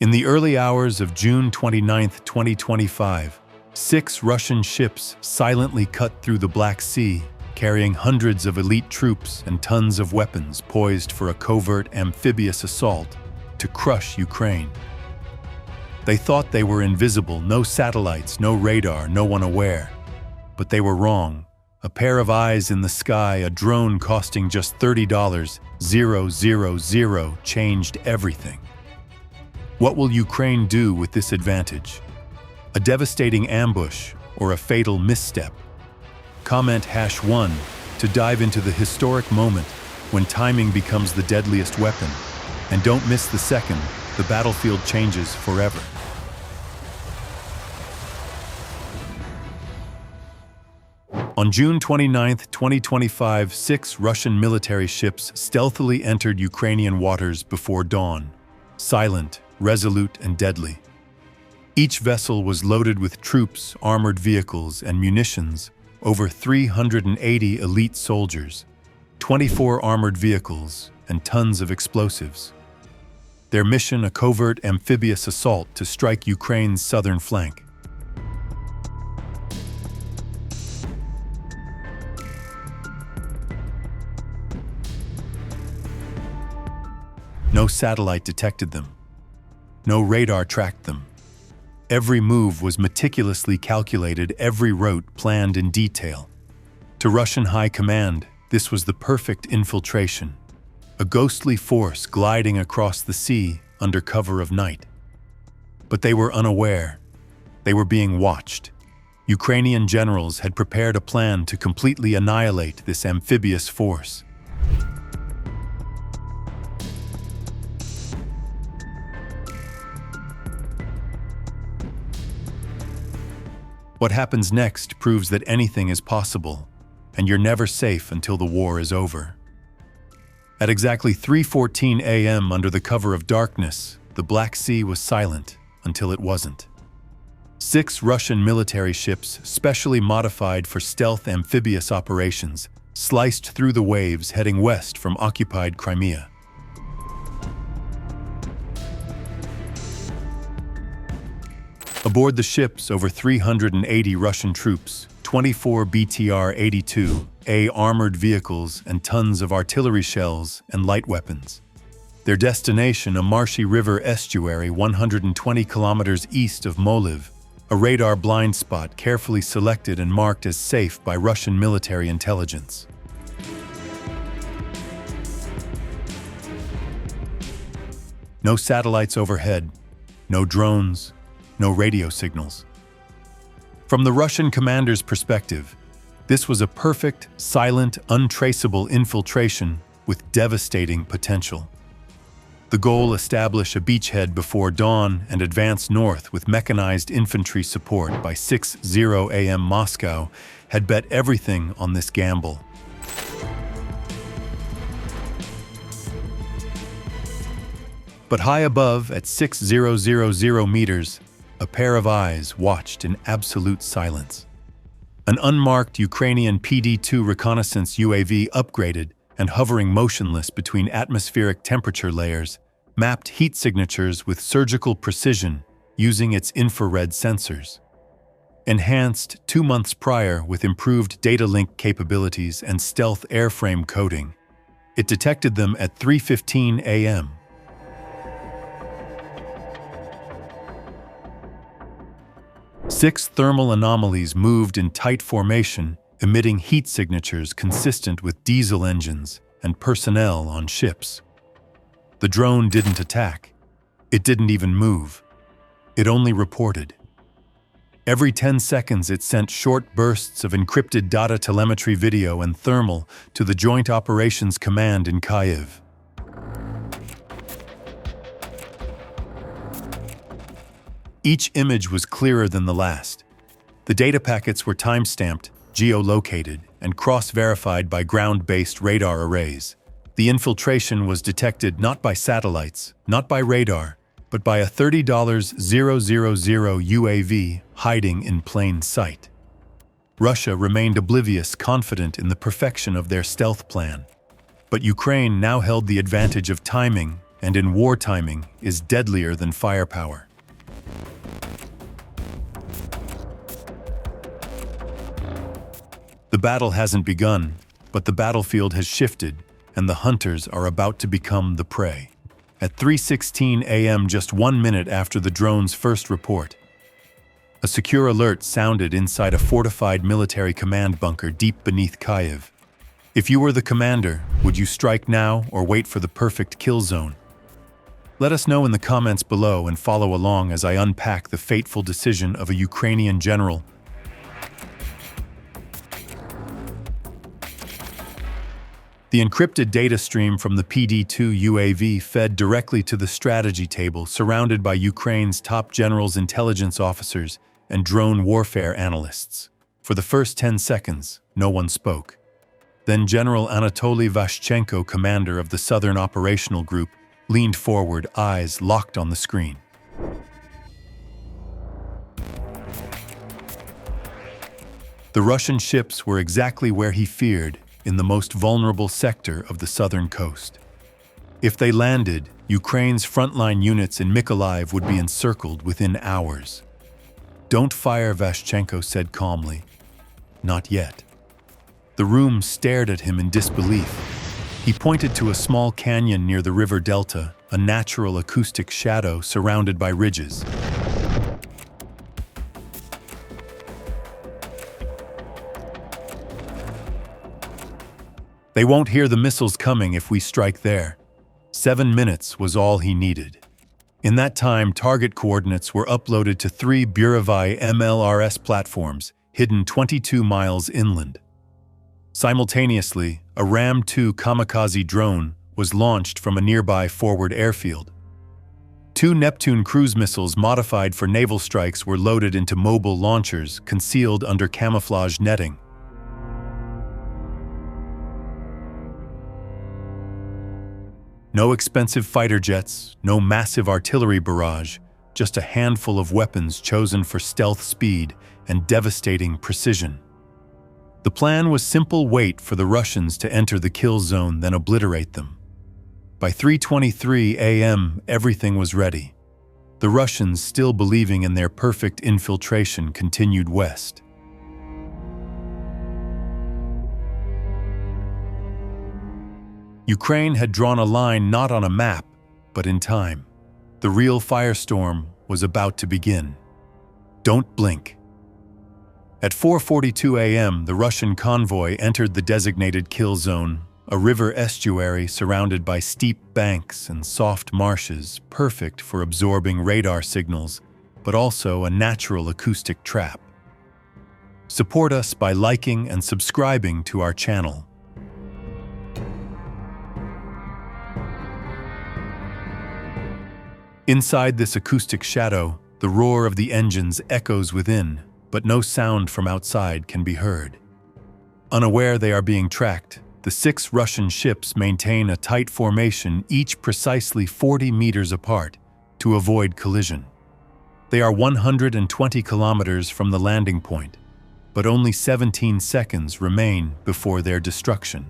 In the early hours of June 29, 2025, 6 Russian ships silently cut through the Black Sea, carrying hundreds of elite troops and tons of weapons poised for a covert amphibious assault to crush Ukraine. They thought they were invisible, no satellites, no radar, no one aware. But they were wrong. A pair of eyes in the sky, a drone costing just $30,000 changed everything. What will Ukraine do with this advantage? A devastating ambush or a fatal misstep? Comment #1 to dive into the historic moment when timing becomes the deadliest weapon. And don't miss the second the battlefield changes forever. On June 29, 2025, 6 Russian military ships stealthily entered Ukrainian waters before dawn, silent, resolute, and deadly. Each vessel was loaded with troops, armored vehicles, and munitions, over 380 elite soldiers, 24 armored vehicles, and tons of explosives. Their mission, a covert amphibious assault to strike Ukraine's southern flank. No satellite detected them. No radar tracked them. Every move was meticulously calculated, every route planned in detail. To Russian high command, this was the perfect infiltration, a ghostly force gliding across the sea under cover of night. But they were unaware. They were being watched. Ukrainian generals had prepared a plan to completely annihilate this amphibious force. What happens next proves that anything is possible, and you're never safe until the war is over. At exactly 3:14 a.m. under the cover of darkness, the Black Sea was silent until it wasn't. 6 Russian military ships, specially modified for stealth amphibious operations, sliced through the waves heading west from occupied Crimea. Aboard the ships, over 380 Russian troops, 24 BTR-82A armored vehicles, and tons of artillery shells and light weapons. Their destination, a marshy river estuary 120 kilometers east of Moliv, a radar blind spot carefully selected and marked as safe by Russian military intelligence. No satellites overhead, no drones, no radio signals. From the Russian commander's perspective, this was a perfect, silent, untraceable infiltration with devastating potential. The goal: establish a beachhead before dawn and advance north with mechanized infantry support by 6:00 a.m. Moscow, had bet everything on this gamble. But high above, at 6,000 meters, a pair of eyes watched in absolute silence. An unmarked Ukrainian PD-2 reconnaissance UAV, upgraded and hovering motionless between atmospheric temperature layers, mapped heat signatures with surgical precision using its infrared sensors. Enhanced 2 months prior with improved data link capabilities and stealth airframe coding, it detected them at 3:15 a.m. Six thermal anomalies moved in tight formation, emitting heat signatures consistent with diesel engines and personnel on ships. The drone didn't attack. It didn't even move. It only reported. Every 10 seconds it sent short bursts of encrypted data, telemetry, video, and thermal to the Joint Operations Command in Kyiv. Each image was clearer than the last. The data packets were time-stamped, geolocated, and cross-verified by ground-based radar arrays. The infiltration was detected not by satellites, not by radar, but by a $30,000 UAV hiding in plain sight. Russia remained oblivious, confident in the perfection of their stealth plan. But Ukraine now held the advantage of timing and in war timing is deadlier than firepower. The battle hasn't begun, but the battlefield has shifted, and the hunters are about to become the prey. At 3:16 a.m., just 1 minute after the drone's first report, a secure alert sounded inside a fortified military command bunker deep beneath Kyiv. If you were the commander, would you strike now or wait for the perfect kill zone? Let us know in the comments below and follow along as I unpack the fateful decision of a Ukrainian general. The encrypted data stream from the PD-2 UAV fed directly to the strategy table, surrounded by Ukraine's top generals, intelligence officers, and drone warfare analysts. For the first 10 seconds, no one spoke. Then General Anatoly Vashchenko, commander of the Southern Operational Group, leaned forward, eyes locked on the screen. The Russian ships were exactly where he feared, in the most vulnerable sector of the southern coast. If they landed, Ukraine's frontline units in Mykolaiv would be encircled within hours. "Don't fire," Vashchenko said calmly. "Not yet." The room stared at him in disbelief. He pointed to a small canyon near the river delta, a natural acoustic shadow surrounded by ridges. "They won't hear the missiles coming if we strike there." 7 minutes was all he needed. In that time, target coordinates were uploaded to 3 Burovai MLRS platforms, hidden 22 miles inland. Simultaneously, a Ram-2 kamikaze drone was launched from a nearby forward airfield. 2 Neptune cruise missiles modified for naval strikes were loaded into mobile launchers, concealed under camouflage netting. No expensive fighter jets, no massive artillery barrage, just a handful of weapons chosen for stealth speed and devastating precision. The plan was simple: wait for the Russians to enter the kill zone, then obliterate them. By 3:23 a.m., everything was ready. The Russians, still believing in their perfect infiltration, continued west. Ukraine had drawn a line not on a map, but in time. The real firestorm was about to begin. Don't blink. At 4:42 a.m., the Russian convoy entered the designated kill zone, a river estuary surrounded by steep banks and soft marshes, perfect for absorbing radar signals, but also a natural acoustic trap. Support us by liking and subscribing to our channel. Inside this acoustic shadow, the roar of the engines echoes within, but no sound from outside can be heard. Unaware they are being tracked, the 6 Russian ships maintain a tight formation, each precisely 40 meters apart, to avoid collision. They are 120 kilometers from the landing point, but only 17 seconds remain before their destruction.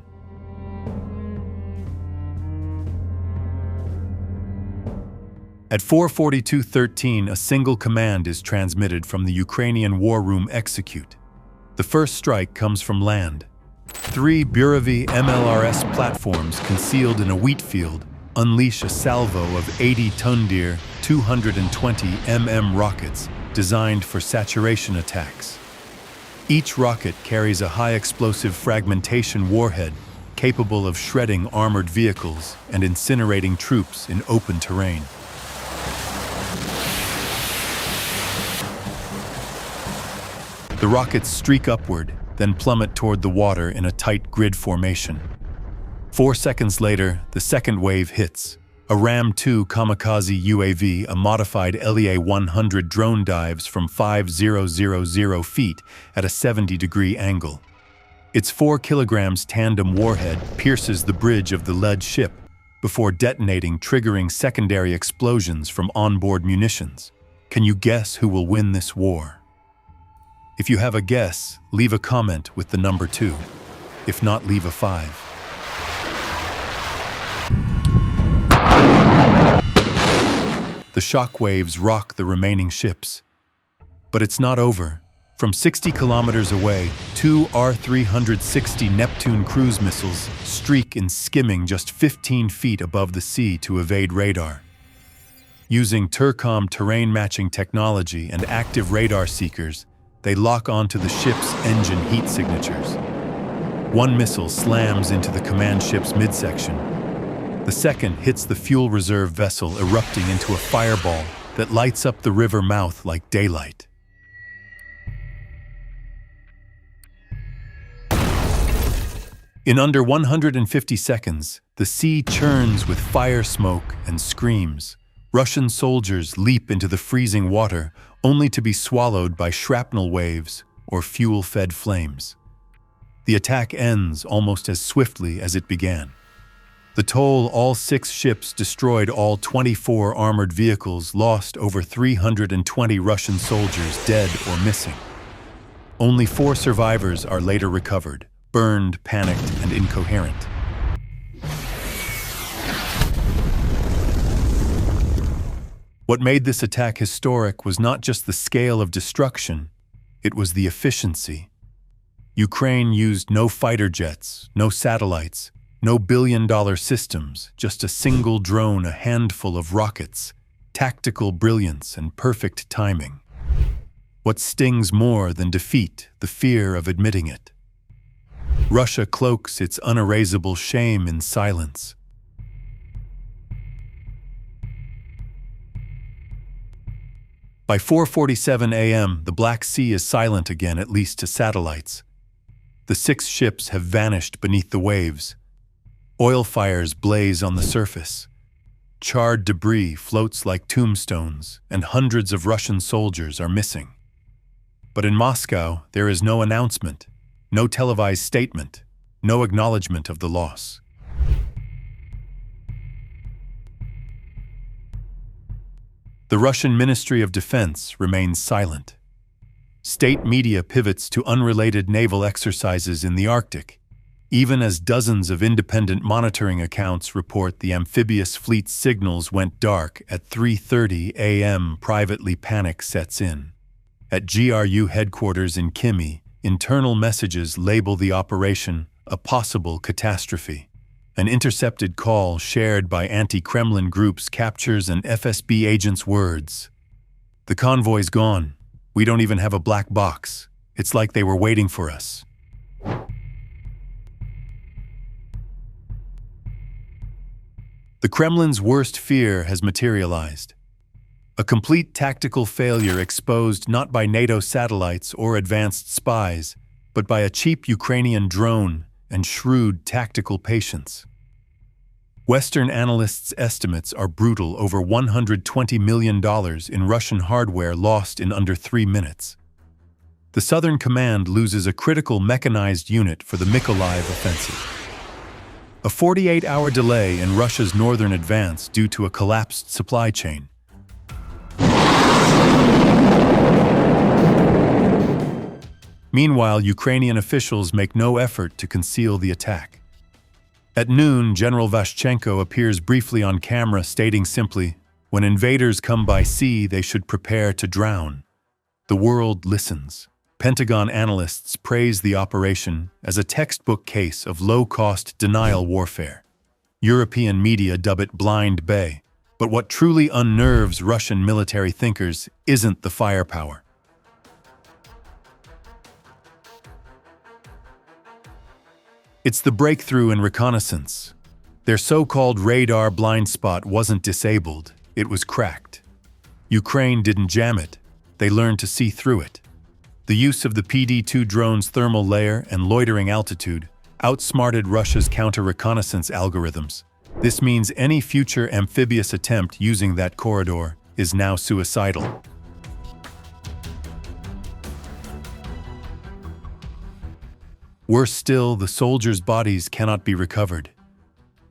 At 4:42:13, a single command is transmitted from the Ukrainian war room: execute. The first strike comes from land. 3 Burovai MLRS platforms concealed in a wheat field unleash a salvo of 80 Tundir 220 mm rockets designed for saturation attacks. Each rocket carries a high-explosive fragmentation warhead capable of shredding armored vehicles and incinerating troops in open terrain. The rockets streak upward, then plummet toward the water in a tight grid formation. 4 seconds later, the second wave hits. A Ram-2 kamikaze UAV, a modified LEA-100 drone, dives from 5,000 feet at a 70-degree angle. Its 4 kilograms tandem warhead pierces the bridge of the lead ship before detonating, triggering secondary explosions from onboard munitions. Can you guess who will win this war? If you have a guess, leave a comment with the number 2. If not, leave a 5. The shockwaves rock the remaining ships. But it's not over. From 60 kilometers away, two R-360 Neptune cruise missiles streak in skimming just 15 feet above the sea to evade radar. Using Tercom terrain-matching technology and active radar seekers, they lock onto the ship's engine heat signatures. One missile slams into the command ship's midsection. The second hits the fuel reserve vessel, erupting into a fireball that lights up the river mouth like daylight. In under 150 seconds, the sea churns with fire smoke and screams. Russian soldiers leap into the freezing water, only to be swallowed by shrapnel waves or fuel-fed flames. The attack ends almost as swiftly as it began. The toll: all 6 ships destroyed, all 24 armored vehicles lost, over 320 Russian soldiers dead or missing. Only 4 survivors are later recovered, burned, panicked, and incoherent. What made this attack historic was not just the scale of destruction, it was the efficiency. Ukraine used no fighter jets, no satellites, no billion-dollar systems, just a single drone, a handful of rockets, tactical brilliance and perfect timing. What stings more than defeat? The fear of admitting it. Russia cloaks its unerasable shame in silence. By 4:47 a.m., the Black Sea is silent again, at least to satellites. The 6 ships have vanished beneath the waves. Oil fires blaze on the surface. Charred debris floats like tombstones, and hundreds of Russian soldiers are missing. But in Moscow, there is no announcement, no televised statement, no acknowledgement of the loss. The Russian Ministry of Defense remains silent. State media pivots to unrelated naval exercises in the Arctic, even as dozens of independent monitoring accounts report the amphibious fleet's signals went dark at 3:30 a.m. Privately, panic sets in. At GRU headquarters in Kimi, internal messages label the operation a possible catastrophe. An intercepted call shared by anti-Kremlin groups captures an FSB agent's words. "The convoy's gone. We don't even have a black box. It's like they were waiting for us." The Kremlin's worst fear has materialized. A complete tactical failure exposed not by NATO satellites or advanced spies, but by a cheap Ukrainian drone and shrewd tactical patience. Western analysts' estimates are brutal: over $120 million in Russian hardware lost in under 3 minutes. The Southern Command loses a critical mechanized unit for the Mykolaiv offensive. A 48-hour delay in Russia's northern advance due to a collapsed supply chain. Meanwhile, Ukrainian officials make no effort to conceal the attack. At noon, General Vashchenko appears briefly on camera, stating simply, "When invaders come by sea, they should prepare to drown." The world listens. Pentagon analysts praise the operation as a textbook case of low-cost denial warfare. European media dub it Blind Bay. But what truly unnerves Russian military thinkers isn't the firepower. It's the breakthrough in reconnaissance. Their so-called radar blind spot wasn't disabled, it was cracked. Ukraine didn't jam it, they learned to see through it. The use of the PD-2 drone's thermal layer and loitering altitude outsmarted Russia's counter-reconnaissance algorithms. This means any future amphibious attempt using that corridor is now suicidal. Worse still, the soldiers' bodies cannot be recovered.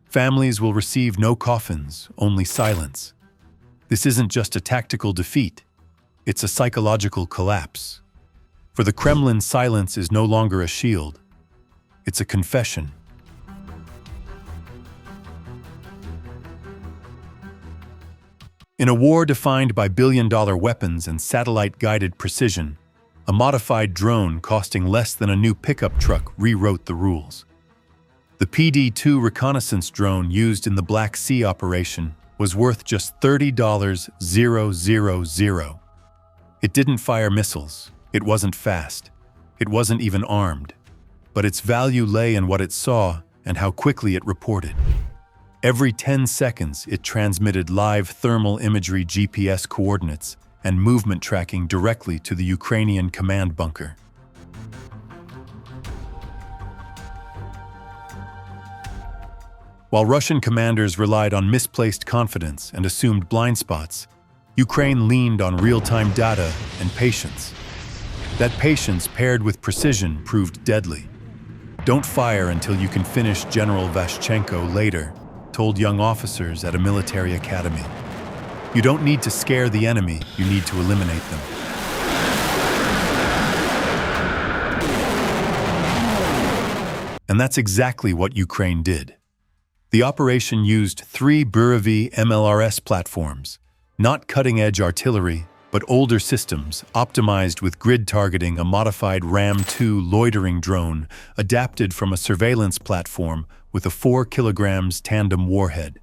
Families will receive no coffins, only silence. This isn't just a tactical defeat, it's a psychological collapse. For the Kremlin, silence is no longer a shield, it's a confession. In a war defined by billion-dollar weapons and satellite-guided precision, a modified drone costing less than a new pickup truck rewrote the rules. The PD-2 reconnaissance drone used in the Black Sea operation was worth just $30,000. It didn't fire missiles, it wasn't fast, it wasn't even armed, but its value lay in what it saw and how quickly it reported. Every 10 seconds, it transmitted live thermal imagery, GPS coordinates, and movement tracking directly to the Ukrainian command bunker. While Russian commanders relied on misplaced confidence and assumed blind spots, Ukraine leaned on real-time data and patience. That patience, paired with precision, proved deadly. "Don't fire until you can finish," General Vashchenko later told young officers at a military academy. You don't need to scare the enemy, you need to eliminate them. And that's exactly what Ukraine did. The operation used 3 Buravy MLRS platforms, not cutting-edge artillery, but older systems optimized with grid targeting, a modified Ram-2 loitering drone adapted from a surveillance platform with a 4 kilograms tandem warhead.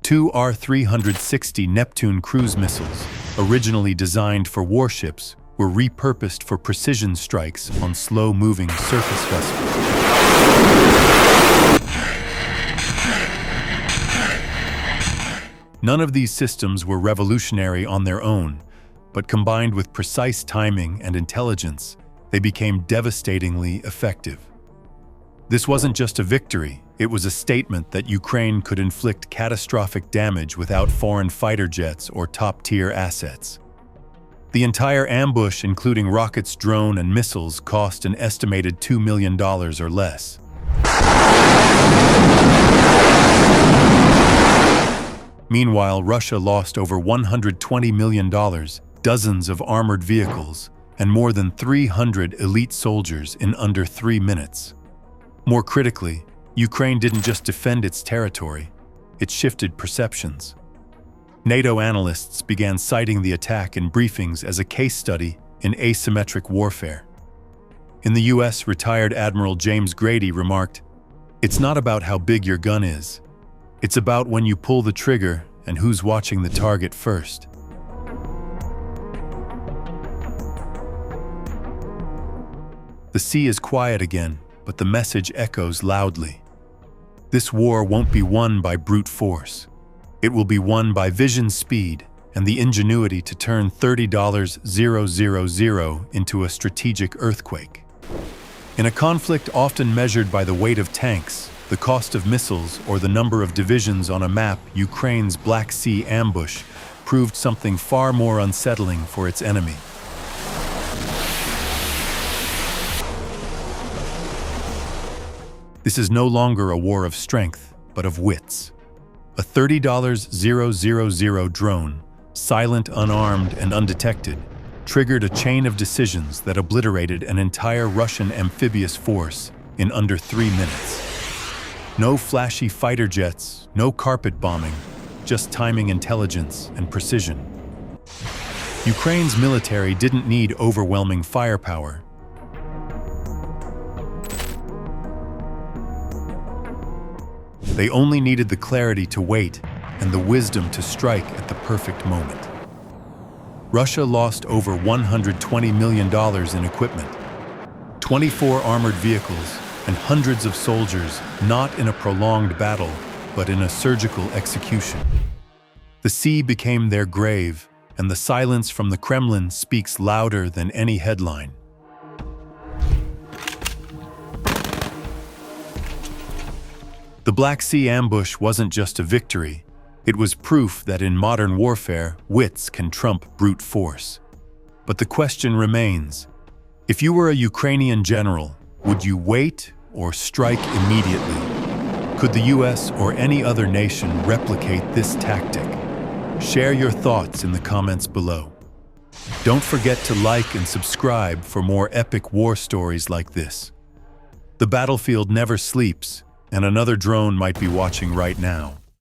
2 R-360 Neptune cruise missiles, originally designed for warships, were repurposed for precision strikes on slow-moving surface vessels. None of these systems were revolutionary on their own, but combined with precise timing and intelligence, they became devastatingly effective. This wasn't just a victory, it was a statement that Ukraine could inflict catastrophic damage without foreign fighter jets or top-tier assets. The entire ambush, including rockets, drone, and missiles, cost an estimated $2 million or less. Meanwhile, Russia lost over $120 million, dozens of armored vehicles, and more than 300 elite soldiers in under 3 minutes. More critically, Ukraine didn't just defend its territory, it shifted perceptions. NATO analysts began citing the attack in briefings as a case study in asymmetric warfare. In the US, retired Admiral James Grady remarked, "It's not about how big your gun is. It's about when you pull the trigger and who's watching the target first." The sea is quiet again, but the message echoes loudly. This war won't be won by brute force. It will be won by vision, speed, and the ingenuity to turn $30,000 into a strategic earthquake. In a conflict often measured by the weight of tanks, the cost of missiles, or the number of divisions on a map, Ukraine's Black Sea ambush proved something far more unsettling for its enemy. This is no longer a war of strength, but of wits. A $30,000 drone, silent, unarmed, and undetected, triggered a chain of decisions that obliterated an entire Russian amphibious force in under 3 minutes. No flashy fighter jets, no carpet bombing, just timing, intelligence, and precision. Ukraine's military didn't need overwhelming firepower. They only needed the clarity to wait and the wisdom to strike at the perfect moment. Russia lost over $120 million in equipment, 24 armored vehicles, and hundreds of soldiers, not in a prolonged battle, but in a surgical execution. The sea became their grave, and the silence from the Kremlin speaks louder than any headline. The Black Sea ambush wasn't just a victory, it was proof that in modern warfare, wits can trump brute force. But the question remains, if you were a Ukrainian general, would you wait or strike immediately? Could the US or any other nation replicate this tactic? Share your thoughts in the comments below. Don't forget to like and subscribe for more epic war stories like this. The battlefield never sleeps, and another drone might be watching right now.